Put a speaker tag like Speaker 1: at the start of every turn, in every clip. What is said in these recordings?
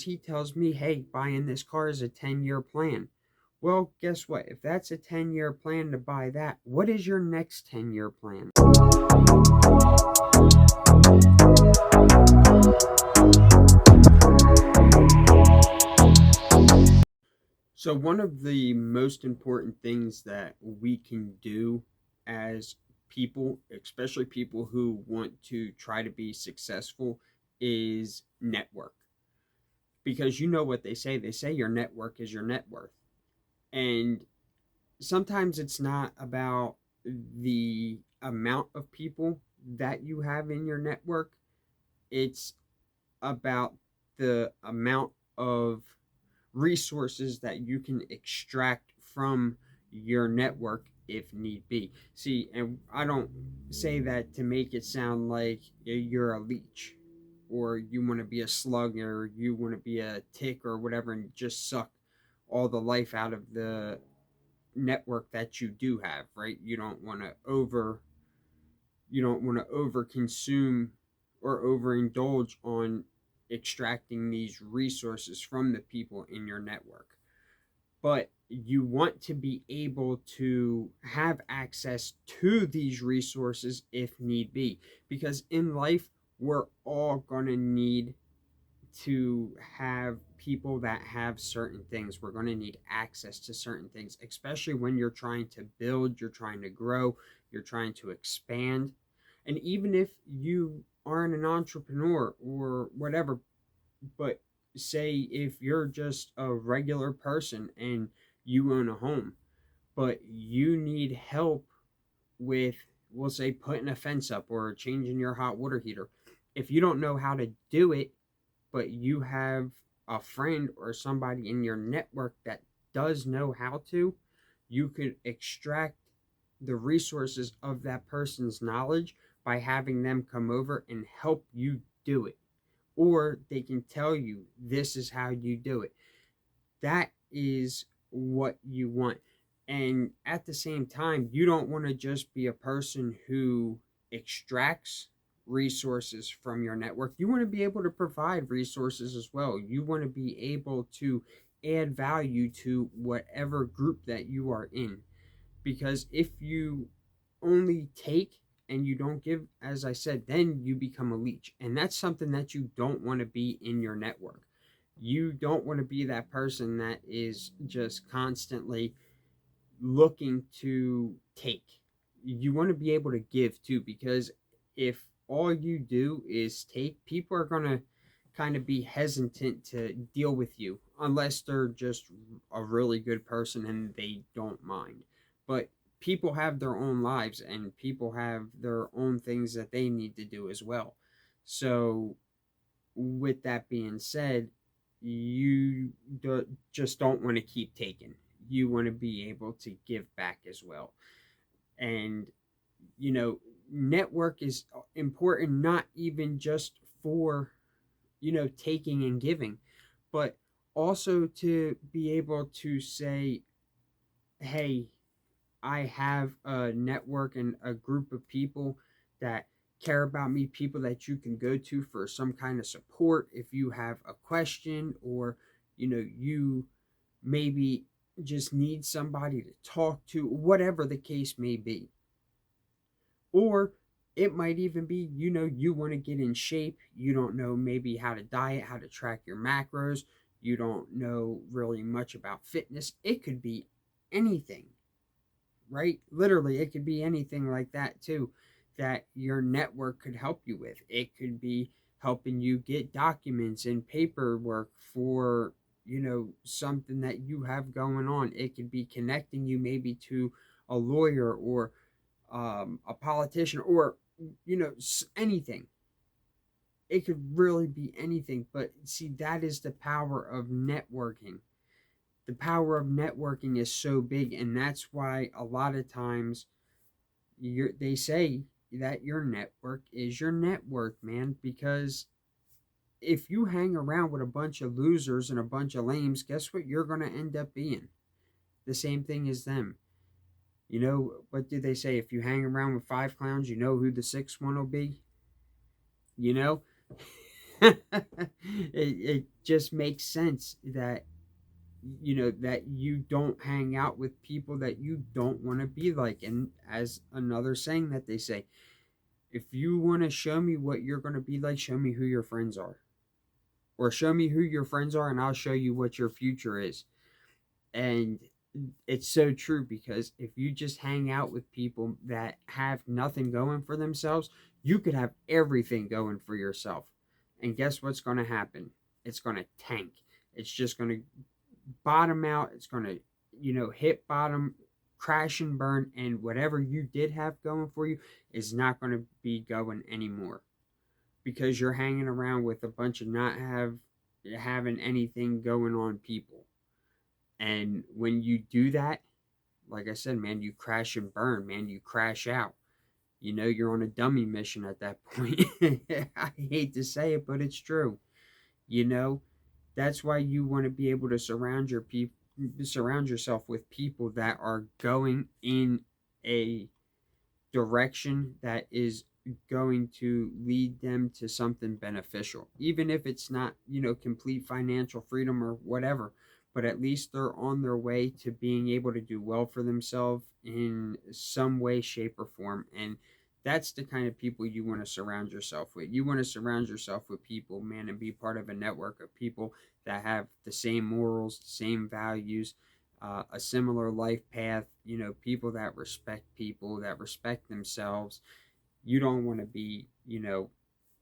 Speaker 1: he tells me, hey, buying this car is a 10-year plan. Well, guess what? If that's a 10-year plan to buy that, what is your next 10-year plan? So, one of the most important things that we can do as people, especially people who want to try to be successful, is network. Because you know what they say your network is your net worth. And sometimes it's not about the amount of people that you have in your network, it's about the amount of resources that you can extract from your network if need be. See, and I don't say that to make it sound like you're a leech or you want to be a slug or you want to be a tick or whatever and just suck all the life out of the network that you do have, right? You don't want to over consume or overindulge on extracting these resources from the people in your network. But you want to be able to have access to these resources if need be. Because in life, we're all going to need to have people that have certain things. We're going to need access to certain things, especially when you're trying to build, you're trying to grow, you're trying to expand. And even if you aren't an entrepreneur or whatever, but say if you're just a regular person and you own a home, but you need help with, we'll say, putting a fence up or changing your hot water heater. If you don't know how to do it, but you have a friend or somebody in your network that does know how to, you could extract the resources of that person's knowledge by having them come over and help you do it. Or they can tell you this is how you do it. That is what you want. And at the same time, you don't want to just be a person who extracts resources from your network. You want to be able to provide resources as well. You want to be able to add value to whatever group that you are in. Because if you only take and you don't give, as I said, then you become a leech. And that's something that you don't want to be in your network. You don't want to be that person that is just constantly looking to take. You want to be able to give too, because if all you do is take, people are going to kind of be hesitant to deal with you unless they're just a really good person and they don't mind. But people have their own lives and people have their own things that they need to do as well. So, with that being said, you just don't want to keep taking. You want to be able to give back as well. And, you know, network is important not even just for, taking and giving, but also to be able to say, hey, I have a network and a group of people that care about me, people that you can go to for some kind of support if you have a question or, you maybe just need somebody to talk to, whatever the case may be. Or it might even be, you want to get in shape. You don't know maybe how to diet, how to track your macros. You don't know really much about fitness. It could be anything, right? Literally, it could be anything like that too that your network could help you with. It could be helping you get documents and paperwork for, something that you have going on. It could be connecting you maybe to a lawyer or a politician or, anything. It could really be anything. But see, that is the power of networking. The power of networking is so big, and that's why a lot of times they say that your network is your net worth, man. Because if you hang around with a bunch of losers and a bunch of lames, guess what you're going to end up being? The same thing as them. What do they say? If you hang around with five clowns, you know who the sixth one will be? You know? It just makes sense that that you don't hang out with people that you don't want to be like. And as another saying that they say, if you want to show me what you're going to be like, show me who your friends are, or show me who your friends are and I'll show you what your future is. And it's so true, because if you just hang out with people that have nothing going for themselves, you could have everything going for yourself. And guess what's going to happen? It's going to tank. It's just going to bottom out. It's going to, hit bottom, crash and burn. And whatever you did have going for you is not going to be going anymore, because you're hanging around with a bunch of not having anything going on people. And when you do that, like I said, man, you crash and burn, man. You crash out. You're on a dummy mission at that point. I hate to say it, but it's true. You know, that's why you want to be able to surround yourself with people that are going in a direction that is going to lead them to something beneficial, even if it's not complete financial freedom or whatever. But at least they're on their way to being able to do well for themselves in some way, shape, or form. And that's the kind of people you want to surround yourself with. You want to surround yourself with people, man, and be part of a network of people that have the same morals, the same values, a similar life path, people that respect people, that respect themselves. You don't want to be,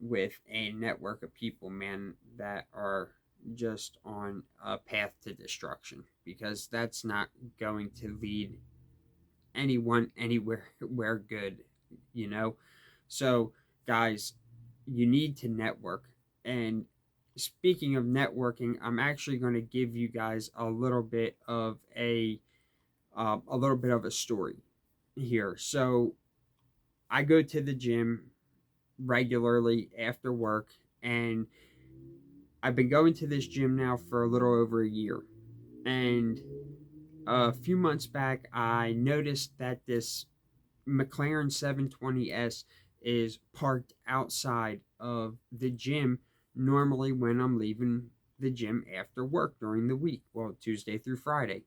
Speaker 1: with a network of people, man, that are just on a path to destruction, because that's not going to lead anyone anywhere where good, you know? So, guys, you need to network. And speaking of networking, I'm actually going to give you guys a little bit of a story here. So I go to the gym regularly after work, and I've been going to this gym now for a little over a year. And a few months back, I noticed that this McLaren 720S is parked outside of the gym normally when I'm leaving the gym after work during the week, well, Tuesday through Friday.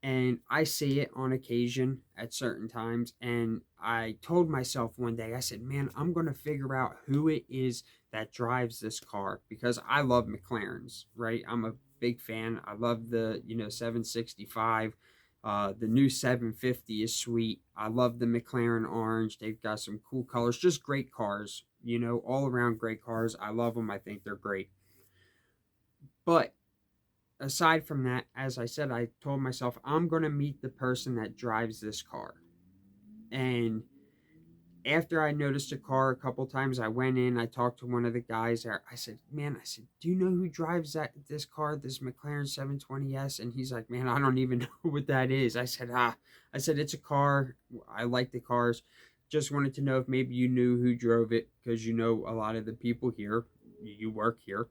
Speaker 1: And I see it on occasion at certain times. And I told myself one day, I said, man, I'm going to figure out who it is that drives this car, because I love McLarens, right? I'm a big fan. I love the, 765. The new 750 is sweet. I love the McLaren orange. They've got some cool colors, just great cars, all around great cars. I love them. I think they're great. But aside from that, as I said, I told myself I'm going to meet the person that drives this car. And after I noticed the car a couple times, I went in, I talked to one of the guys there. I said, man, do you know who drives this car, this McLaren 720S? And he's like, man, I don't even know what that is. I said, it's a car. I like the cars. Just wanted to know if maybe you knew who drove it, because you know a lot of the people here, you work here.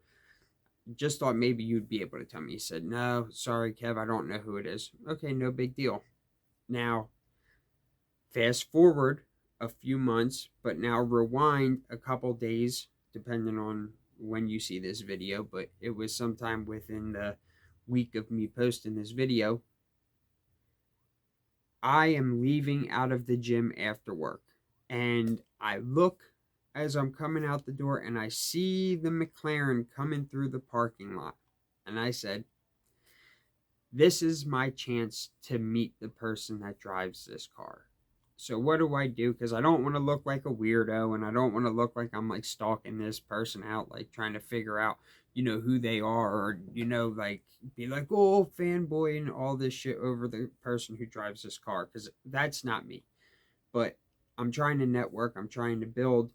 Speaker 1: Just thought maybe you'd be able to tell me. He said, no, sorry, Kev, I don't know who it is. Okay, no big deal. Now, fast forward a few months, but now rewind a couple days, depending on when you see this video, but it was sometime within the week of me posting this video. I am leaving out of the gym after work, and I look as I'm coming out the door, and I see the McLaren coming through the parking lot. And I said, this is my chance to meet the person that drives this car. So what do I do? Because I don't want to look like a weirdo, and I don't want to look like I'm like stalking this person out, like trying to figure out, who they are, or, like be like, oh, fanboy and all this shit over the person who drives this car, because that's not me. But I'm trying to network. I'm trying to build,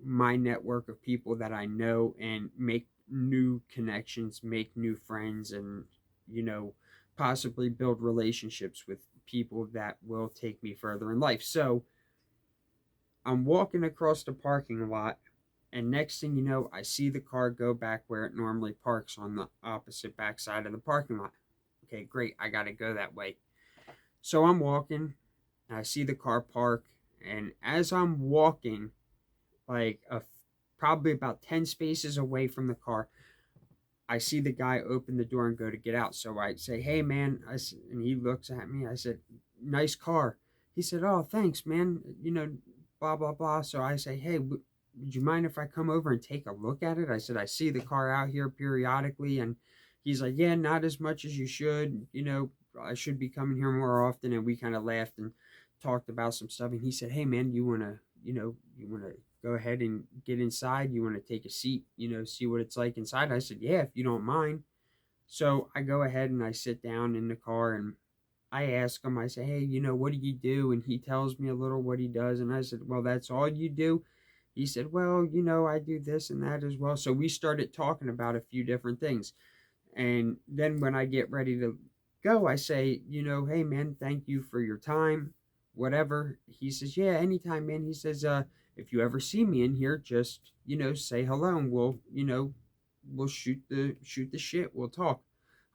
Speaker 1: my network of people that I know, and make new connections, make new friends, and, you know, possibly build relationships with people that will take me further in life. So I'm walking across the parking lot, and next thing you know, I see the car go back where it normally parks, on the opposite back side of the parking lot. Okay, great. I got to go that way. So I'm walking, and I see the car park, and as I'm walking, like probably about 10 spaces away from the car. I see the guy open the door and go to get out. So I say, "Hey, man," and he looks at me. I said, "Nice car." He said, "Oh, thanks, man. Blah, blah, blah." So I say, "Hey, would you mind if I come over and take a look at it?" I said, "I see the car out here periodically." And he's like, "Yeah, not as much as you should. I should be coming here more often." And we kind of laughed and talked about some stuff. And he said, "Hey, man, you want to go ahead and get inside? You want to take a seat, see what it's like inside?" I said, "Yeah, if you don't mind." So I go ahead and I sit down in the car and I ask him, I say, "Hey, what do you do?" And he tells me a little what he does. And I said, "Well, that's all you do?" He said, "Well, I do this and that as well." So we started talking about a few different things. And then when I get ready to go, I say, "Hey, man, thank you for your time, whatever." He says, "Yeah, anytime, man." He says, "If you ever see me in here, just, say hello and we'll shoot the shit. We'll talk."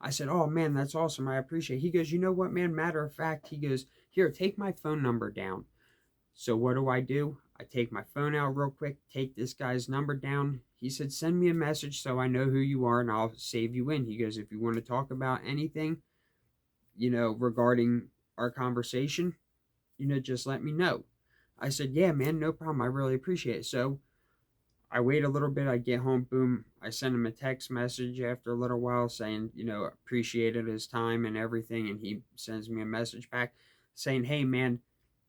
Speaker 1: I said, "Oh, man, that's awesome. I appreciate it." He goes, "You know what, man? Matter of fact," he goes, "Here, take my phone number down." So what do? I take my phone out real quick, take this guy's number down. He said, "Send me a message so I know who you are and I'll save you in." He goes, "If you want to talk about anything, regarding our conversation, just let me know." I said, "Yeah, man, no problem. I really appreciate it." So I wait a little bit. I get home, boom. I send him a text message after a little while saying, appreciated his time and everything. And he sends me a message back saying, "Hey, man,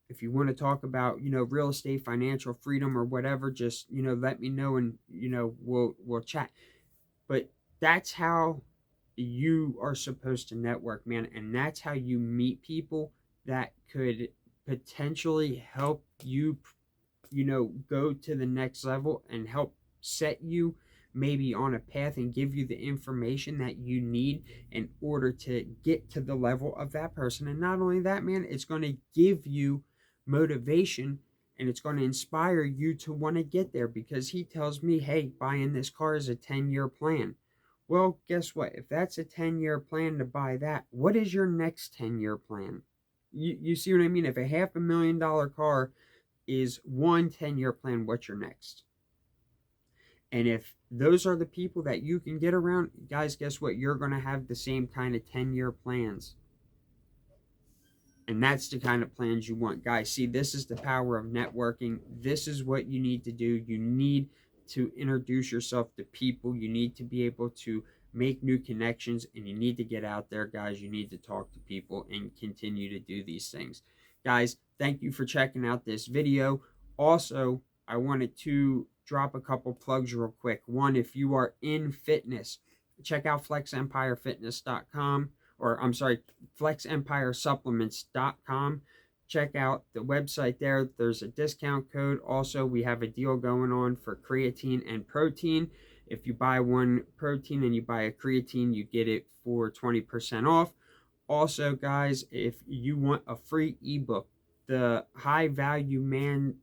Speaker 1: if you want to talk about, real estate, financial freedom or whatever, just, let me know and, we'll chat." But that's how you are supposed to network, man. And that's how you meet people that could potentially help you, go to the next level and help set you maybe on a path and give you the information that you need in order to get to the level of that person. And not only that, man, it's going to give you motivation and it's going to inspire you to want to get there, because he tells me, "Hey, buying this car is a 10-year plan." Well, guess what? If that's a 10-year plan to buy that, what is your next 10-year plan? You see what I mean? If a $500,000 car is one 10-year plan, what's your next? And if those are the people that you can get around, guys, guess what? You're going to have the same kind of 10-year plans. And that's the kind of plans you want. Guys, see, this is the power of networking. This is what you need to do. You need to introduce yourself to people. You need to be able to make new connections, and you need to get out there, guys. You need to talk to people and continue to do these things. Guys, thank you for checking out this video. Also, I wanted to drop a couple plugs real quick. One, if you are in fitness, check out flexempirefitness.com, or I'm sorry, flexempiresupplements.com. Check out the website there. There's a discount code. Also, we have a deal going on for creatine and protein. If you buy one protein and you buy a creatine, you get it for 20% off. Also, guys, if you want a free ebook, the High Value Man,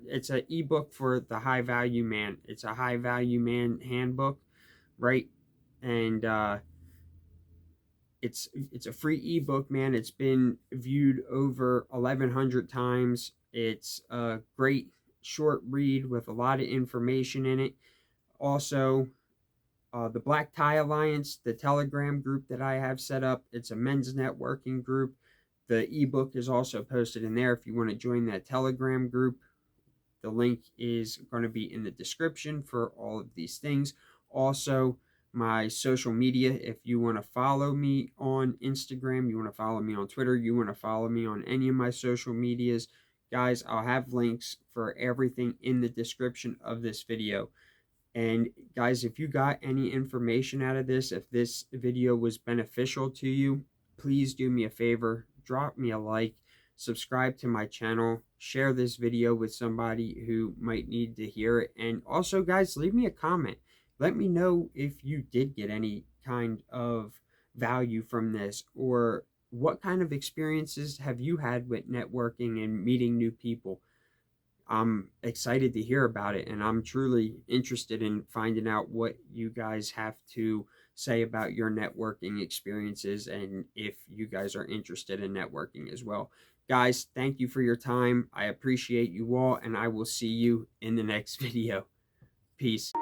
Speaker 1: it's an ebook for the High Value Man. It's a High Value Man handbook, right? And it's a free ebook, man. It's been viewed over 1,100 times. It's a great short read with a lot of information in it. Also, the Black Tie Alliance, the Telegram group that I have set up, it's a men's networking group. The ebook is also posted in there if you want to join that Telegram group. The link is going to be in the description for all of these things. Also, my social media, if you want to follow me on Instagram, you want to follow me on Twitter, you want to follow me on any of my social medias, guys, I'll have links for everything in the description of this video. And guys, if you got any information out of this, if this video was beneficial to you, please do me a favor, drop me a like, subscribe to my channel, share this video with somebody who might need to hear it. And also, guys, leave me a comment. Let me know if you did get any kind of value from this, or what kind of experiences have you had with networking and meeting new people. I'm excited to hear about it, and I'm truly interested in finding out what you guys have to say about your networking experiences and if you guys are interested in networking as well. Guys, thank you for your time. I appreciate you all, and I will see you in the next video. Peace.